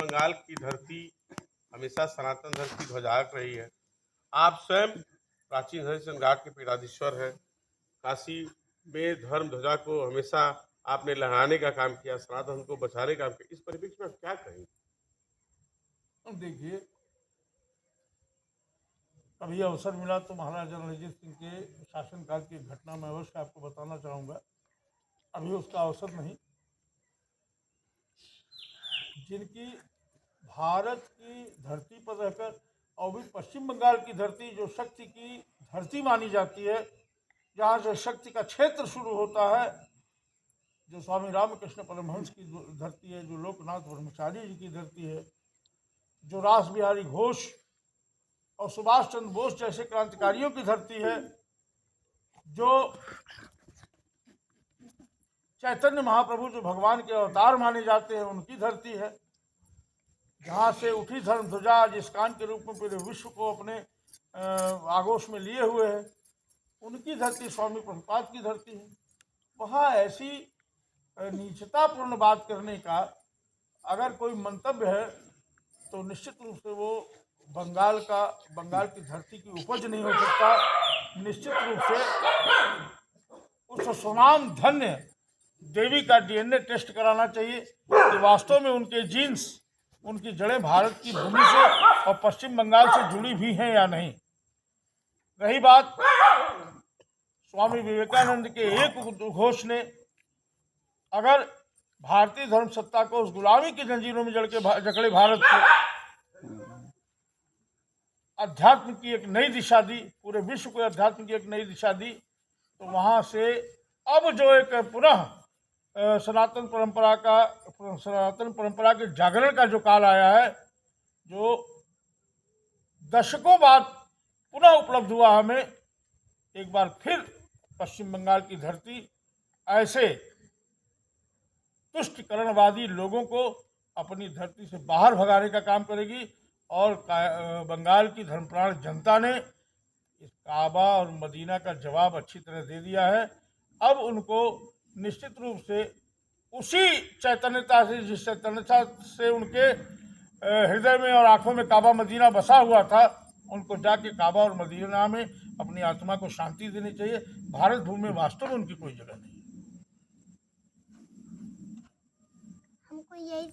बंगाल की धरती हमेशा सनातन धर्म की ध्वजाक रही है। आप स्वयं प्राचीन हरिश्चंद्र घाट के पीठाधीश्वर हैं। काशी में धर्म ध्वजा को हमेशा आपने लहराने का काम किया, सनातन धर्म को बचाने का काम किया। इस परिप्रेक्ष्य में आप क्या कहेंगे? देखिए, कभी अवसर मिला तो महाराजा रणजीत सिंह के शासनकाल की एक घटना मैं अवश्य आपको बताना चाहूँगा। अभी उसका अवसर नहीं। जिनकी भारत की धरती पर रहकर और भी पश्चिम बंगाल की धरती जो शक्ति की धरती मानी जाती है, जहाँ से शक्ति का क्षेत्र शुरू होता है, जो स्वामी रामकृष्ण परमहंस की धरती है, जो लोकनाथ ब्रह्मचारी जी की धरती है, जो रास बिहारी घोष और सुभाष चंद्र बोस जैसे क्रांतिकारियों की धरती है, जो चैतन्य महाप्रभु जो भगवान के अवतार माने जाते हैं उनकी धरती है, जहाँ से उठी धर्म ध्वजा जिस कान के रूप में पूरे विश्व को अपने आगोश में लिए हुए है, उनकी धरती स्वामी प्रभुपाद की धरती है। वहाँ ऐसी नीचतापूर्ण बात करने का अगर कोई मंतव्य है तो निश्चित रूप से वो बंगाल की धरती की उपज नहीं हो सकता। निश्चित रूप से उस सुनाम धन्य देवी का डीएनए टेस्ट कराना चाहिए कि वास्तव में उनके जीन्स, उनकी जड़ें भारत की भूमि से और पश्चिम बंगाल से जुड़ी भी हैं या नहीं। रही बात स्वामी विवेकानंद के एक उद्घोष ने अगर भारतीय धर्म सत्ता को उस गुलामी की जंजीरों में जकड़े भारत को अध्यात्म की एक नई दिशा दी, पूरे विश्व को अध्यात्म की एक नई दिशा दी, तो वहाँ से अब जो एक पुनः सनातन परंपरा के जागरण का जो काल आया है, जो दशकों बाद पुनः उपलब्ध हुआ हमें, एक बार फिर पश्चिम बंगाल की धरती ऐसे तुष्टिकरणवादी लोगों को अपनी धरती से बाहर भगाने का काम करेगी। और बंगाल की धर्मप्राण जनता ने इस काबा और मदीना का जवाब अच्छी तरह दे दिया है। अब उनको निश्चित रूप से उसी चैतन्यता से, जिस चैतन्यता से उनके हृदय में और आंखों में काबा मदीना बसा हुआ था, उनको जाके काबा और मदीना में अपनी आत्मा को शांति देनी चाहिए। भारत भूमि में वास्तव में उनकी कोई जगह नहीं। हमको यही